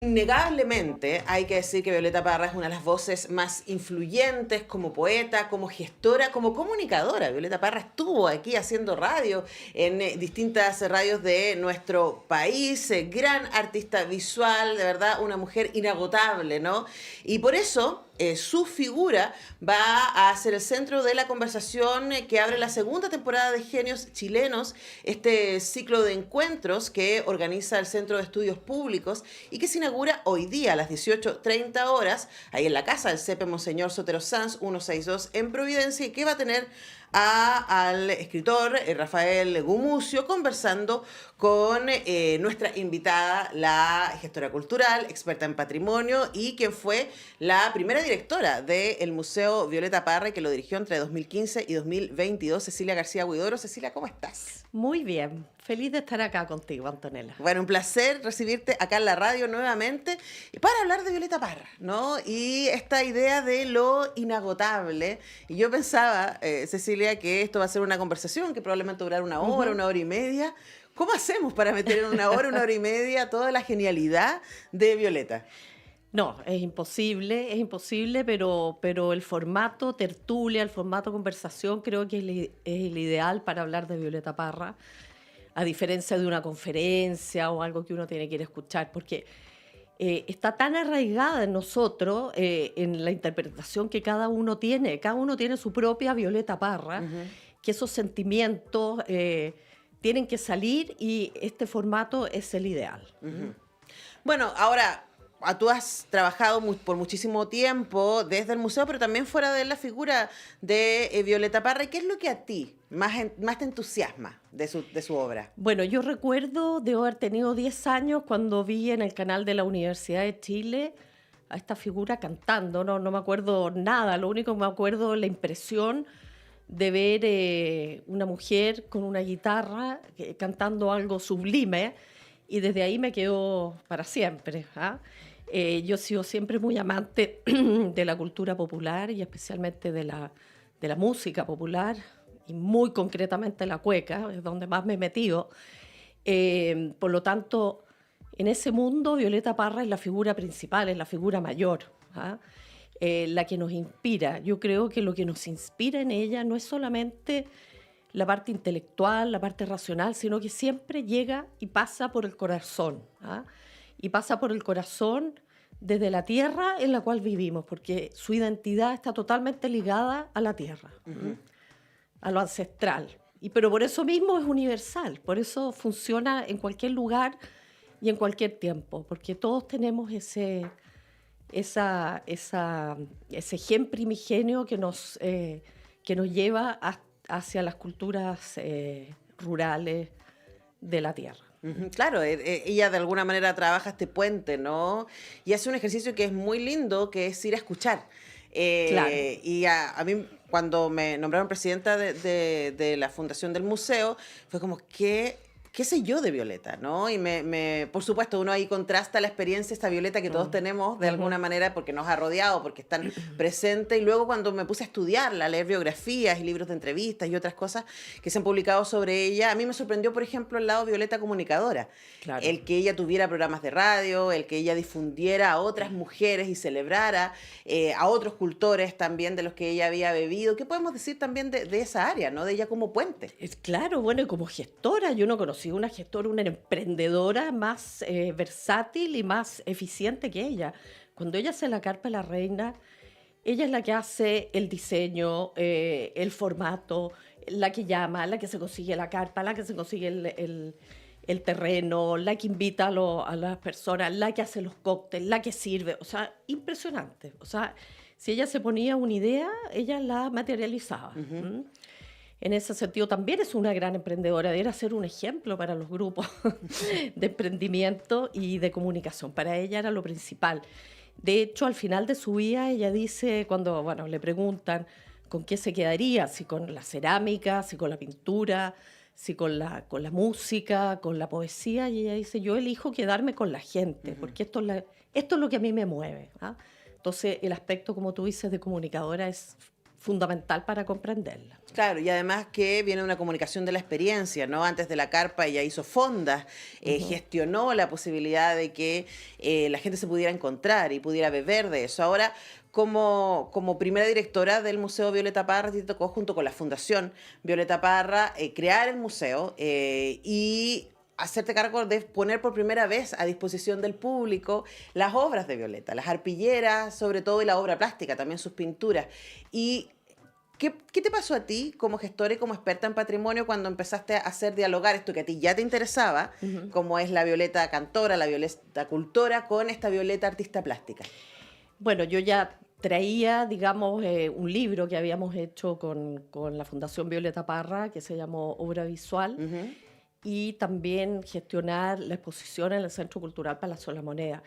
Innegablemente hay que decir que Violeta Parra es una de las voces más influyentes como poeta, como gestora, como comunicadora. Violeta Parra estuvo aquí haciendo radio en distintas radios de nuestro país, gran artista visual, de verdad, una mujer inagotable, ¿no? Y por eso su figura va a ser el centro de la conversación que abre la segunda temporada de Genios Chilenos, este ciclo de encuentros que organiza el Centro de Estudios Públicos y que se inaugura hoy día a las 18:30 horas, ahí en la casa del CEPE Monseñor Sotero Sanz 162 en Providencia, y que va a tener al escritor Rafael Gumucio conversando con nuestra invitada, la gestora cultural, experta en patrimonio y quien fue la primera directora del Museo Violeta Parra, que lo dirigió entre 2015 y 2022, Cecilia García Huidoro. Cecilia, ¿cómo estás? Muy bien, feliz de estar acá contigo, Antonella. Bueno, un placer recibirte acá en la radio nuevamente para hablar de Violeta Parra, ¿no? Y esta idea de lo inagotable. Y yo pensaba, Cecilia, que esto va a ser una conversación que probablemente durará una hora y media. ¿Cómo hacemos para meter en una hora y media toda la genialidad de Violeta? No, es imposible, pero el formato tertulia, el formato conversación creo que es el ideal para hablar de Violeta Parra, a diferencia de una conferencia o algo que uno tiene que ir a escuchar, porque está tan arraigada en nosotros, en la interpretación que cada uno tiene su propia Violeta Parra, que esos sentimientos tienen que salir y este formato es el ideal. Bueno, ahora, tú has trabajado por muchísimo tiempo desde el museo, pero también fuera de la figura de Violeta Parra. ¿Y qué es lo que a ti más te entusiasma de su obra? Bueno, yo recuerdo de haber tenido 10 años cuando vi en el canal de la Universidad de Chile a esta figura cantando. No me acuerdo nada, lo único que me acuerdo es la impresión de ver una mujer con una guitarra cantando algo sublime, y desde ahí me quedó para siempre. Yo he sido siempre muy amante de la cultura popular y especialmente de la música popular, y muy concretamente la cueca, es donde más me he metido. Por lo tanto, en ese mundo Violeta Parra es la figura principal, es la figura mayor, la que nos inspira. Yo creo que lo que nos inspira en ella no es solamente la parte intelectual, la parte racional, sino que siempre llega y pasa por el corazón. Y pasa por el corazón desde la tierra en la cual vivimos, porque su identidad está totalmente ligada a la tierra, a lo ancestral. Pero por eso mismo es universal, por eso funciona en cualquier lugar y en cualquier tiempo, porque todos tenemos ese gen primigenio que nos lleva hacia las culturas rurales de la tierra. Claro, ella de alguna manera trabaja este puente, ¿no? Y hace un ejercicio que es muy lindo, que es ir a escuchar. Claro. Y a mí, cuando me nombraron presidenta de la fundación del museo, fue como, ¿qué sé yo de Violeta, no? Y por supuesto, uno ahí contrasta la experiencia, esta Violeta que todos tenemos de alguna manera porque nos ha rodeado, porque están presentes. Y luego cuando me puse a estudiarla, a leer biografías y libros de entrevistas y otras cosas que se han publicado sobre ella, a mí me sorprendió, por ejemplo, el lado Violeta comunicadora. Claro. El que ella tuviera programas de radio, el que ella difundiera a otras mujeres y celebrara a otros cultores también de los que ella había bebido. ¿Qué podemos decir también de esa área, ¿no? De ella como puente. Claro, bueno, y como gestora, yo no conocí una gestora, una emprendedora más versátil y más eficiente que ella. Cuando ella hace la carpa de la reina, ella es la que hace el diseño, el formato, la que llama, la que se consigue la carpa, la que se consigue el terreno, la que invita a las personas, la que hace los cócteles, la que sirve. O sea, impresionante. O sea, si ella se ponía una idea, ella la materializaba. En ese sentido también es una gran emprendedora, debería ser un ejemplo para los grupos de emprendimiento y de comunicación. Para ella era lo principal. De hecho, al final de su vida, ella dice, cuando le preguntan con qué se quedaría, si con la cerámica, si con la pintura, si con la música, con la poesía, y ella dice, yo elijo quedarme con la gente, porque esto es lo que a mí me mueve. Entonces, el aspecto, como tú dices, de comunicadora es fundamental para comprenderla. Claro, y además que viene una comunicación de la experiencia, ¿no? Antes de la carpa ella hizo fondas, gestionó la posibilidad de que la gente se pudiera encontrar y pudiera beber de eso. Ahora, como primera directora del Museo Violeta Parra, te tocó junto con la Fundación Violeta Parra crear el museo y hacerte cargo de poner por primera vez a disposición del público las obras de Violeta, las arpilleras sobre todo y la obra plástica, también sus pinturas. Y ¿qué te pasó a ti como gestora y como experta en patrimonio cuando empezaste a hacer dialogar esto que a ti ya te interesaba, como es la Violeta cantora, la Violeta cultora, con esta Violeta artista plástica? Bueno, yo ya traía, digamos, un libro que habíamos hecho con la Fundación Violeta Parra, que se llamó Obra Visual, y también gestionar la exposición en el Centro Cultural Palacio de la Moneda.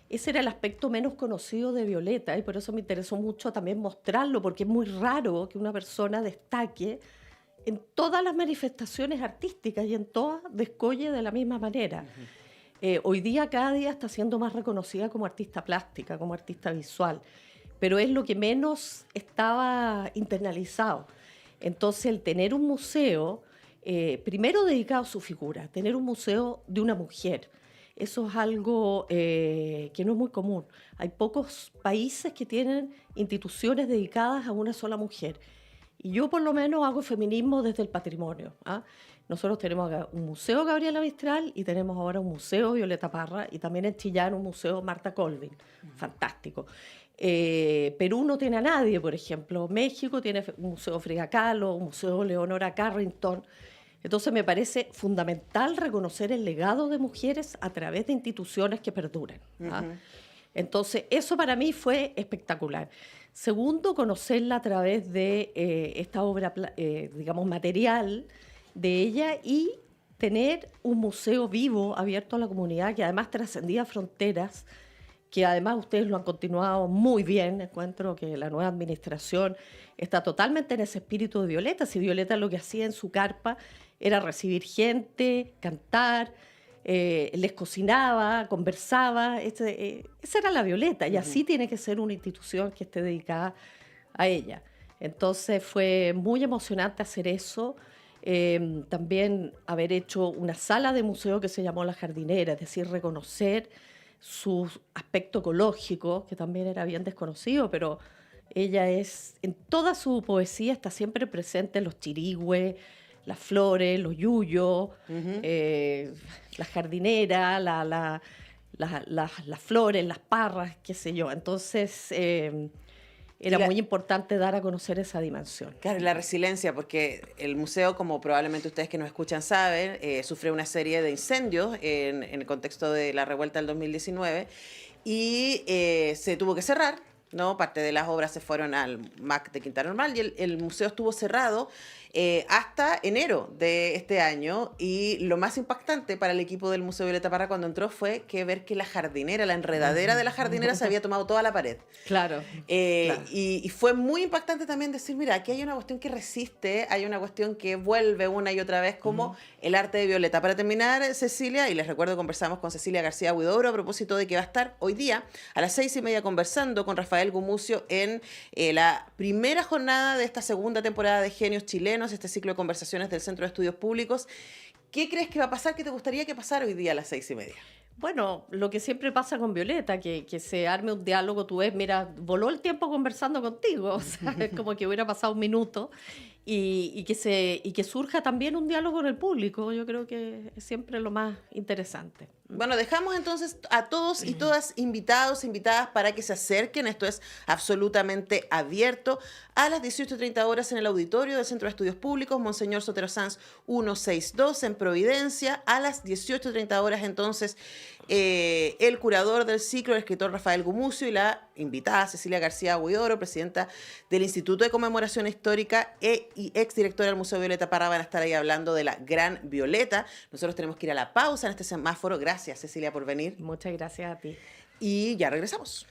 Ese era el aspecto menos conocido de Violeta y por eso me interesó mucho también mostrarlo, porque es muy raro que una persona destaque en todas las manifestaciones artísticas y en todas descolle de la misma manera. Hoy día, cada día está siendo más reconocida como artista plástica, como artista visual, pero es lo que menos estaba internalizado. Entonces, el tener un museo, primero dedicado a su figura, tener un museo de una mujer, eso es algo que no es muy común. Hay pocos países que tienen instituciones dedicadas a una sola mujer. Y yo por lo menos hago feminismo desde el patrimonio. Nosotros tenemos un museo Gabriela Mistral y tenemos ahora un museo Violeta Parra y también en Chillán un museo Marta Colvin. Fantástico. Perú no tiene a nadie, por ejemplo. México tiene un museo Frida Kahlo, un museo Leonora Carrington. Entonces me parece fundamental reconocer el legado de mujeres a través de instituciones que perduren. Entonces eso para mí fue espectacular. Segundo, conocerla a través de esta obra, digamos, material de ella y tener un museo vivo, abierto a la comunidad, que además trascendía fronteras, que además ustedes lo han continuado muy bien. Encuentro que la nueva administración está totalmente en ese espíritu de Violeta. Si Violeta lo que hacía en su carpa era recibir gente, cantar, les cocinaba, conversaba. Esa era la Violeta, y así tiene que ser una institución que esté dedicada a ella. Entonces fue muy emocionante hacer eso. También haber hecho una sala de museo que se llamó La Jardinera, es decir, reconocer su aspecto ecológico, que también era bien desconocido, pero ella en toda su poesía está siempre presente los chirigües, las flores, los yuyos, la jardinera, las flores, las parras, qué sé yo. Entonces era muy importante dar a conocer esa dimensión. Claro, la resiliencia, porque el museo, como probablemente ustedes que nos escuchan saben, sufrió una serie de incendios en el contexto de la revuelta del 2019 y se tuvo que cerrar, ¿no? Parte de las obras se fueron al MAC de Quinta Normal y el museo estuvo cerrado hasta enero de este año, y lo más impactante para el equipo del Museo Violeta Parra cuando entró fue ver que la jardinera, la enredadera de la jardinera se había tomado toda la pared. Claro. Y fue muy impactante también decir, mira, aquí hay una cuestión que resiste, hay una cuestión que vuelve una y otra vez, como el arte de Violeta. Para terminar, Cecilia, y les recuerdo, conversamos con Cecilia García Huidobro a propósito de que va a estar hoy día a las 6:30 conversando con Rafael Gumucio en la primera jornada de esta segunda temporada de Genios Chilenos, este ciclo de conversaciones del Centro de Estudios Públicos. ¿Qué crees que va a pasar? ¿Qué te gustaría que pasara hoy día a las 6:30? Bueno, lo que siempre pasa con Violeta, que se arme un diálogo. Tú ves, mira, voló el tiempo conversando contigo, o sea, es como que hubiera pasado un minuto, y que surja también un diálogo con el público. Yo creo que es siempre lo más interesante. Bueno, dejamos entonces a todos y todas invitados, invitadas para que se acerquen. Esto es absolutamente abierto a las 18:30 horas en el auditorio del Centro de Estudios Públicos, Monseñor Sotero Sanz 162 en Providencia. A las 18:30 horas entonces el curador del ciclo, el escritor Rafael Gumucio, y la invitada Cecilia García Huidobro, presidenta del Instituto de Conmemoración Histórica y exdirectora del Museo Violeta Parra, van a estar ahí hablando de la Gran Violeta. Nosotros tenemos que ir a la pausa en este semáforo. Gracias, Cecilia, por venir. Muchas gracias a ti. Y ya regresamos.